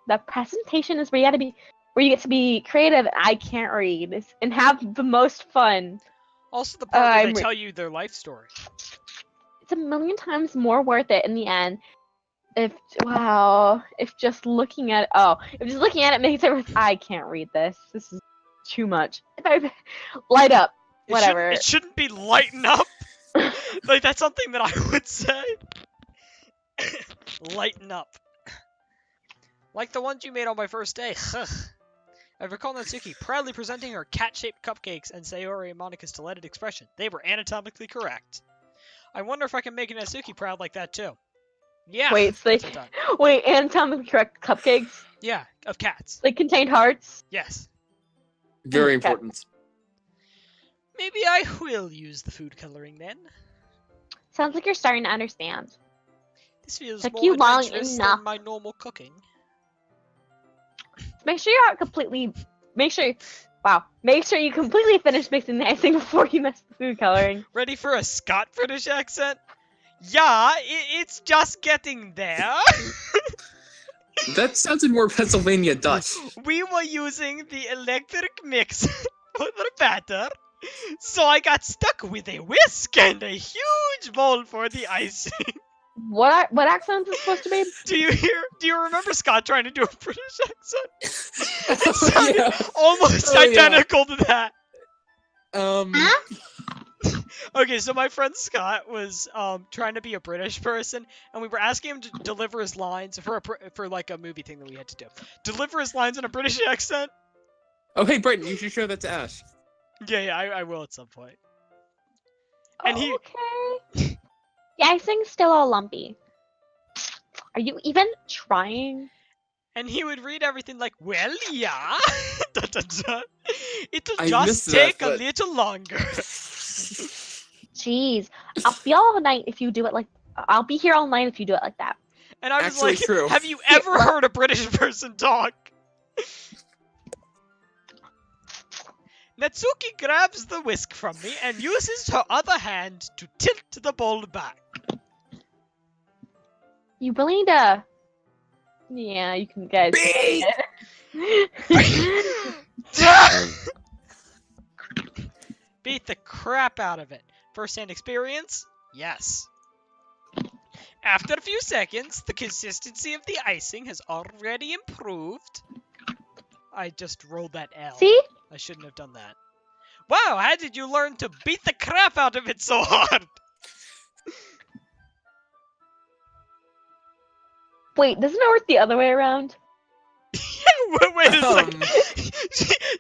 The presentation is where you get to be creative. And I can't read and have the most fun. Also, the part where they tell you their life story. It's a million times more worth it in the end. If just looking at it makes it. I can't read this. This is too much. If I light up, whatever. It shouldn't be lighten up. Like that's something that I would say. Lighten up. Like the ones you made on my first day. I recall Natsuki proudly presenting her cat-shaped cupcakes and Sayori and Monika's delighted expression. They were anatomically correct. I wonder if I can make Natsuki proud like that too. Yeah. Wait, anatomically correct cupcakes? Yeah, of cats. They contained hearts? Yes. Very important. Maybe I will use the food coloring then. Sounds like you're starting to understand. This feels Took more you long adventurous enough. than my normal cooking. Make sure you completely finish mixing the icing before you mess the food coloring. Ready for a Scott British accent? Yeah, it's just getting there. That sounded more Pennsylvania Dutch. We were using the electric mix for the batter, so I got stuck with a whisk and a huge bowl for the icing. What accent is it supposed to be? Do you remember Scott trying to do a British accent? It sounded almost identical to that. Okay, so my friend Scott was trying to be a British person, and we were asking him to deliver his lines for like a movie thing that we had to do. Deliver his lines in a British accent. Oh, hey, Brighton, you should show that to Ash. Yeah, I will at some point. And okay. The icing's still all lumpy. Are you even trying? And he would read everything like, well, yeah. It'll just take a little longer. Jeez. I'll be all night if you do it like... I'll be here all night if you do it like that. And I was Actually, like, true. Have you ever heard a British person talk? Natsuki grabs the whisk from me and uses her other hand to tilt the bowl back. You really need to... Yeah, you can get Beat the crap out of it. First-hand experience? Yes. After a few seconds, the consistency of the icing has already improved. I just rolled that L. See? I shouldn't have done that. Wow, how did you learn to beat the crap out of it so hard? Wait, doesn't it work the other way around? Wait a second.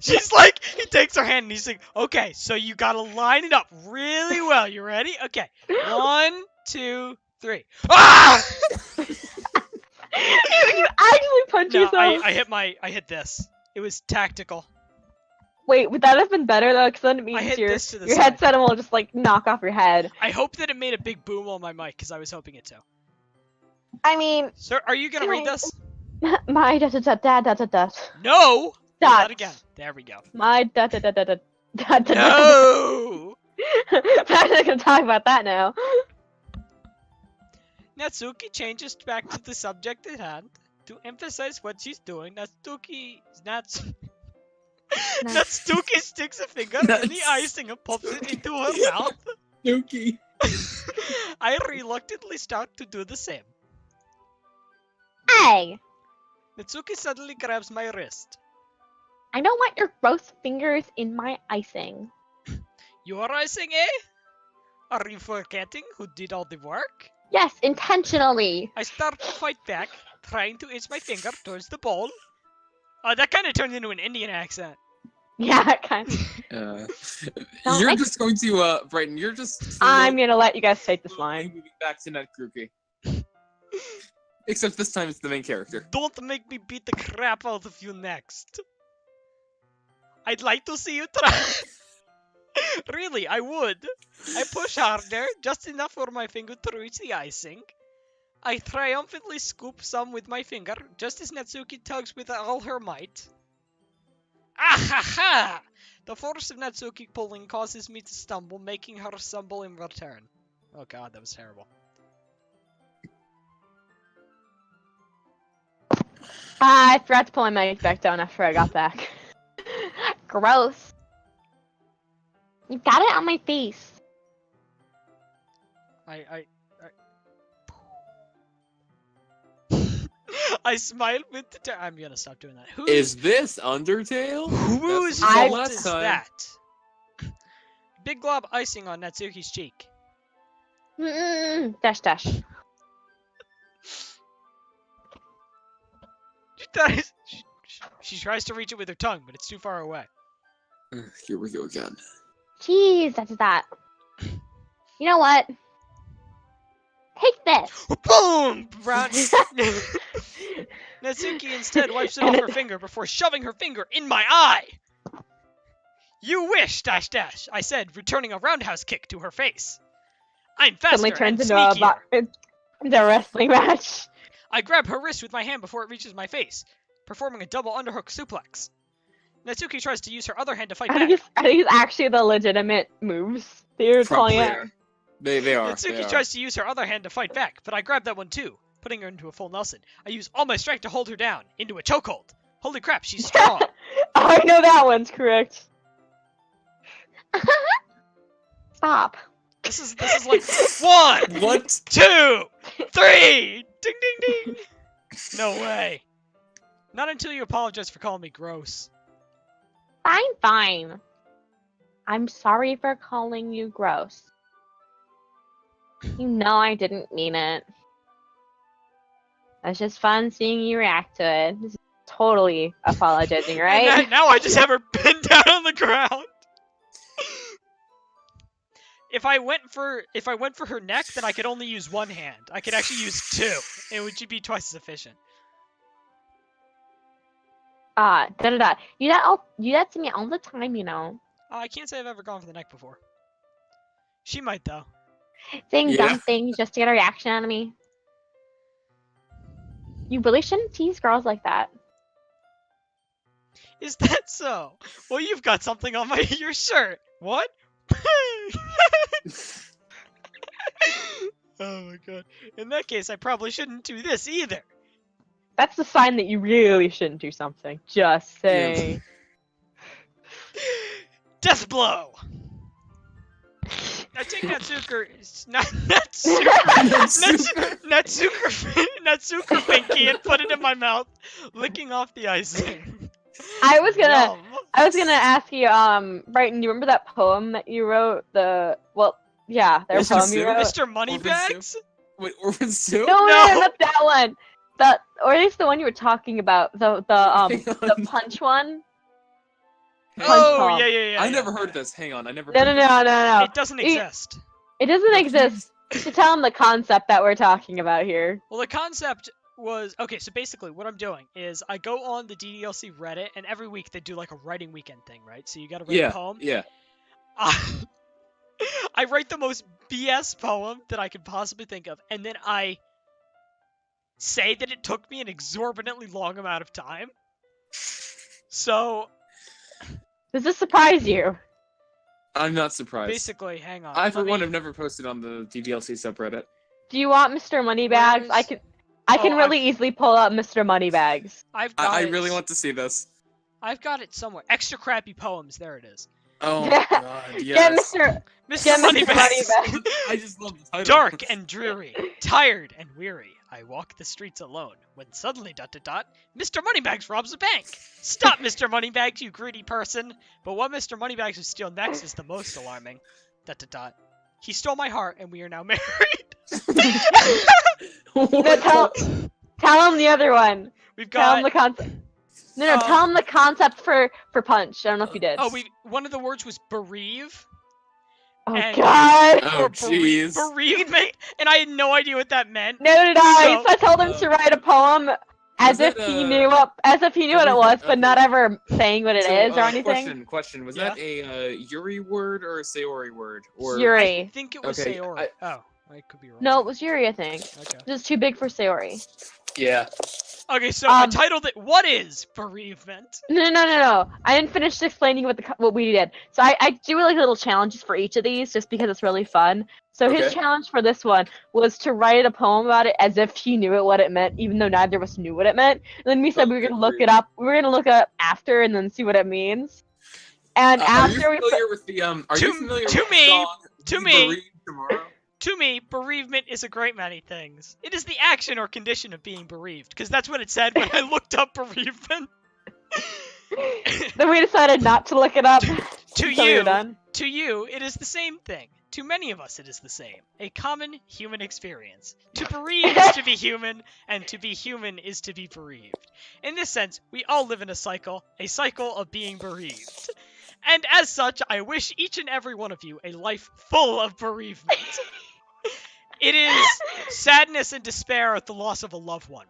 She's like, he takes her hand and he's like, okay, so you gotta line it up really well. You ready? Okay. 1, 2, 3. Ah! you actually punch yourself? I hit this. It was tactical. Wait, would that have been better though? Because then it means your headset will just like knock off your head. I hope that it made a big boom on my mic because I was hoping it to. I mean... Sir, are you gonna read this? My da-da-da-da-da-da-da. No! That again. There we go. My da-da-da-da-da-da-da. No! I'm not gonna talk about that now. Natsuki changes back to the subject at hand. To emphasize what she's doing, Natsuki sticks a finger in the icing and pops it into her mouth. Natsuki. I reluctantly start to do the same. Hey! Natsuki suddenly grabs my wrist. I don't want your gross fingers in my icing. Your icing, eh? Are you forgetting who did all the work? Yes, intentionally. I start to fight back, trying to itch my finger towards the bowl. That kind of turned into an Indian accent. Yeah, kind of. You're just going to, Brighton, you're just... I'm gonna let you guys take this line. Moving back to Netgruki. Except this time it's the main character. Don't make me beat the crap out of you next. I'd like to see you try. Really, I would. I push harder, just enough for my finger to reach the icing. I triumphantly scoop some with my finger, just as Natsuki tugs with all her might. Ah ha ha! The force of Natsuki pulling causes me to stumble, making her stumble in return. Oh god, that was terrible. I forgot to pull my mic back down after I got back. Gross. You got it on my face. I smiled with I'm gonna stop doing that. Who is this Undertale? Whose fault is that? Big glob icing on Natsuki's cheek. Dash dash. She tries to reach it with her tongue, but it's too far away. Here we go again. Jeez, that's that. You know what? Take this! Boom! Natsuki instead wipes it off her finger before shoving her finger in my eye! You wish, dash dash, I said, returning a roundhouse kick to her face. I'm faster and sneakier. Into a wrestling match. I grab her wrist with my hand before it reaches my face, performing a double underhook suplex. Natsuki tries to use her other hand to fight back. I think it's actually the legitimate moves that you're calling out. They are. Natsuki tries to use her other hand to fight back, but I grab that one too, putting her into a full Nelson. I use all my strength to hold her down, into a chokehold. Holy crap, she's strong. I know that one's correct. Stop. This is like 1, what? 2, 3, ding ding ding. No way. Not until you apologize for calling me gross. Fine. I'm sorry for calling you gross. You know I didn't mean it. It's just fun seeing you react to it. This is totally apologizing, right? Now I just have her pinned down on the ground. If I went for her neck, then I could only use one hand. I could actually use two. It would be twice as efficient. You do that to me all the time, you know. I can't say I've ever gone for the neck before. She might though. Saying dumb things just to get a reaction out of me. You really shouldn't tease girls like that. Is that so? Well, you've got something on your shirt. What? Oh my god. In that case, I probably shouldn't do this either. That's the sign that you really shouldn't do something. Just say. Death blow! I take Natsuka Pinky and put it in my mouth, licking off the icing. I was gonna ask you, Brighton, do you remember that poem that you wrote? There's a poem you wrote. Mr. Moneybags? Wait, Orphan Soup? No, not that one. Or at least the one you were talking about, the punch one. Oh, yeah. I never heard this. Hang on, I never. No. It doesn't exist. It doesn't exist. To tell them the concept that we're talking about here. Well, the concept was okay. So basically, what I'm doing is I go on the DDLC Reddit, and every week they do like a writing weekend thing, right? So you got to write a poem. Yeah. I write the most BS poem that I could possibly think of, and then I say that it took me an exorbitantly long amount of time. So. Does this surprise you? I'm not surprised. Basically, hang on. I, for one, have never posted on the DDLC subreddit. Do you want Mr. Moneybags? I can really easily pull up Mr. Moneybags. I really want to see this. I've got it somewhere. Extra crappy poems. There it is. Oh my god, yes. Mr. Moneybags. I just love the title. Dark and dreary, tired and weary, I walk the streets alone, when suddenly, ... Mr. Moneybags robs a bank! Stop, Mr. Moneybags, you greedy person! But what Mr. Moneybags will steal next is the most alarming, ... He stole my heart, and we are now married. No, tell him the other one. We've Tell him got. the concept. No, tell him the concept for punch. I don't know if you did. Oh, one of the words was bereave. Oh and- God. Oh jeez. Bereavement, and I had no idea what that meant. No, did I? So- So I told him to write a poem as if he knew what it was, but not ever saying what it is or anything. Question. Was Yeah. that a Yuri word or a Sayori word? Or I Yuri. think it was Okay, Sayori. Oh, I could be wrong. No, it was Yuri, I think. Okay. This is too big for Sayori. Yeah. Okay, so I titled it, What is Bereavement? No. I didn't finish explaining what we did. So I do like little challenges for each of these just because it's really fun. So his Okay. challenge for this one was to write a poem about it as if he knew what it meant, even though neither of us knew what it meant. And then we said we were gonna look it up. We were gonna look it up after and then see what it means. And after are you familiar with the Are you familiar to with me- the song to Be me- Bereaved Tomorrow? To me, bereavement is a great many things. It is the action or condition of being bereaved, because that's what it said when I looked up bereavement. Then we decided not to look it up. To until we were you, done. to you, it is the same thing. To many of us, it is the same. A common human experience. To bereave is to be human, and to be human is to be bereaved. In this sense, we all live in a cycle of being bereaved. And as such, I wish each and every one of you a life full of bereavement. It is sadness and despair at the loss of a loved one.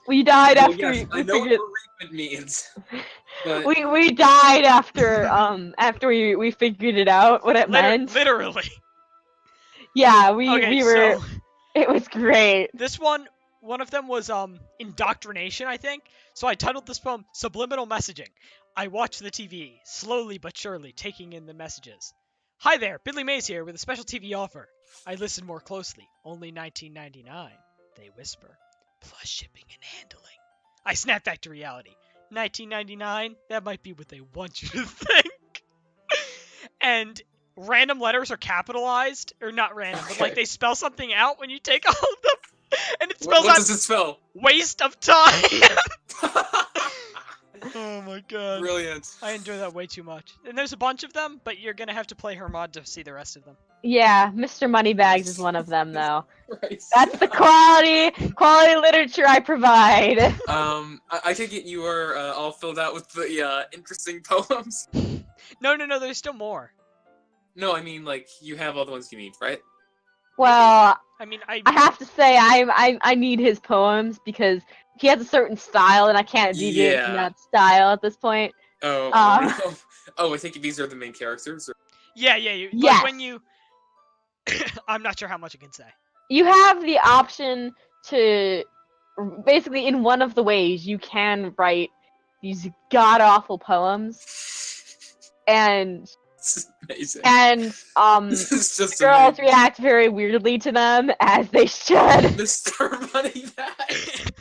We died Well, after yes, we I know figured. what bereavement means. But We died after we figured it out what it meant. Literally. Yeah, we were. So It was great. this one of them was indoctrination, I think. So I titled this poem Subliminal Messaging. I watch the TV, slowly but surely taking in the messages. Hi there, Billy Mays here with a special TV offer. I listen more closely. Only $19.99. They whisper. Plus shipping and handling. I snap back to reality. $19.99? That might be what they want you to think. And random letters are capitalized. Or not random, but like Okay. they spell something out when you take all of them. And it what spells out does it spell? waste of time. Oh my god. Brilliant. I enjoy that way too much. And there's a bunch of them, but you're gonna have to play her mod to see the rest of them. Yeah, Mr. Moneybags is one of them, though. Right. That's the quality literature I provide. I take it you are all filled out with the interesting poems. No, there's still more. No, I mean like you have all the ones you need, right? Well, I mean, I have to say I need his poems because he has a certain style and I can't deviate from Yeah. that style at this point. Oh, Um, oh, I think these are the main characters. Or... Yeah, Yes. like when you... I'm not sure how much I can say. You have the option to basically in one of the ways you can write these god awful poems and This is amazing. This is just girls amazing. react very weirdly to them as they should. Mr. Moneybags.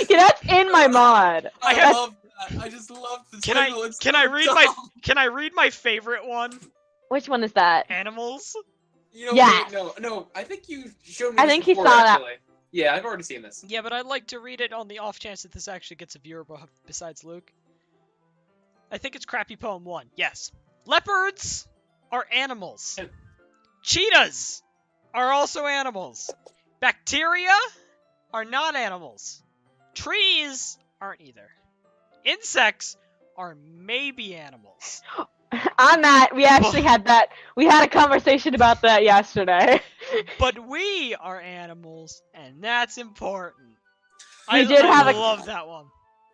Yeah, that's in my mod. I love that. I just love the Can title. I It's can so I read dumb. can I read my favorite one? Which one is that? Animals. You know, Yes. no. I think you showed me. I this think he before, saw that. actually. Yeah, I've already seen this. Yeah, but I'd like to read it on the off chance that this actually gets a viewer besides Luke. I think it's Crappy Poem 1. Yes. Leopards are animals. Cheetahs are also animals. Bacteria are not animals. Trees aren't either. Insects are maybe animals. On that, we actually had that. We had a conversation about that yesterday. But we are animals, and that's important. We did have a- love that one.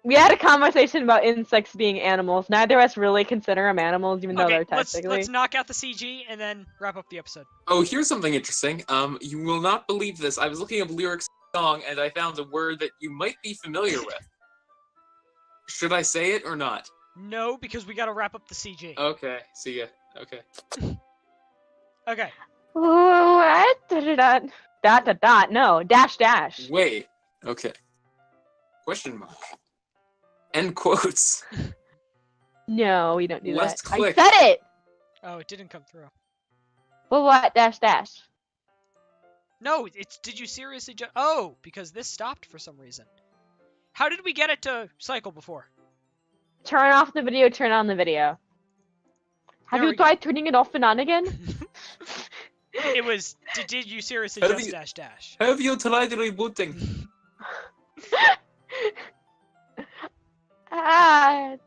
We had a conversation about insects being animals. Neither of us really consider them animals, even though Okay, they're let's technically. knock out the CG and then wrap up the episode. Oh, here's something interesting. You will not believe this. I was looking up lyrics of the song, and I found a word that you might be familiar with. Should I say it or not? No, because we gotta wrap up the CG. Okay, see ya. Okay. Okay. What? Dot. No. Dash. Wait. Okay. Question mark. End quotes. No, we don't do Left that. click. I said it. Oh, it didn't come through. Well, what? Dash. No, did you seriously oh, because this stopped for some reason. How did we get it to cycle before? Turn off the video. Turn on the video. Have you tried turning it off and on again? It was. Did you seriously How just do you- dash dash? Have you tried rebooting? Dash.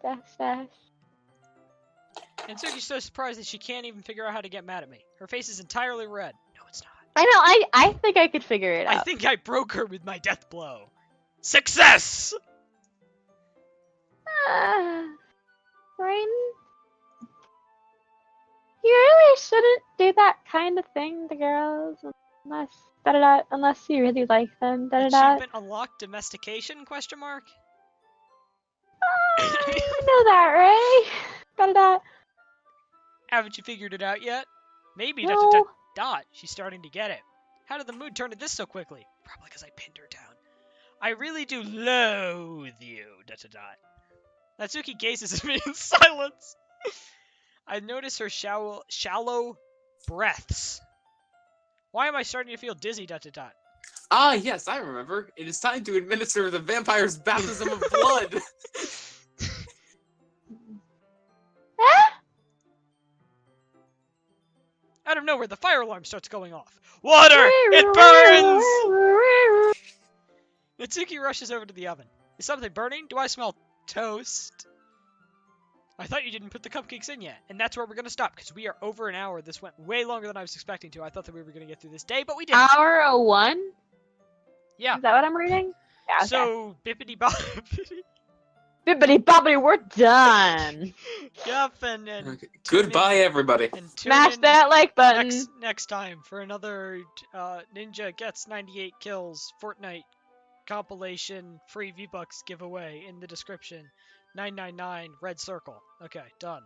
And Suki's so surprised that she can't even figure out how to get mad at me. Her face is entirely red. No, it's not. I know, I think I could figure it out. I think I broke her with my death blow. Success! Rain? You really shouldn't do that kind of thing to girls unless you really like them. Achievement unlocked domestication? Question mark. You know that, right? Haven't you figured it out yet? Maybe. No. Dot. She's starting to get it. How did the mood turn to this so quickly? Probably because I pinned her down. I really do loathe you. ... Natsuki gazes at me in silence. I notice her shallow breaths. Why am I starting to feel dizzy? ... Ah, yes, I remember. It is time to administer the vampire's baptism of blood. Out of nowhere, the fire alarm starts going off. Water! It burns! Natsuki rushes over to the oven. Is something burning? Do I smell toast? I thought you didn't put the cupcakes in yet, and that's where we're going to stop, because we are over an hour. This went way longer than I was expecting to. I thought that we were going to get through this day, but we didn't. Hour 01? Yeah. Is that what I'm reading? Yeah, okay. So, bippity boppity. Bippity boppity, we're done. Yep, and Okay. Goodbye, everybody. And Smash that like button. next time for another Ninja Gets 98 Kills Fortnite compilation free V-Bucks giveaway in the description. 999 red circle. Okay, done.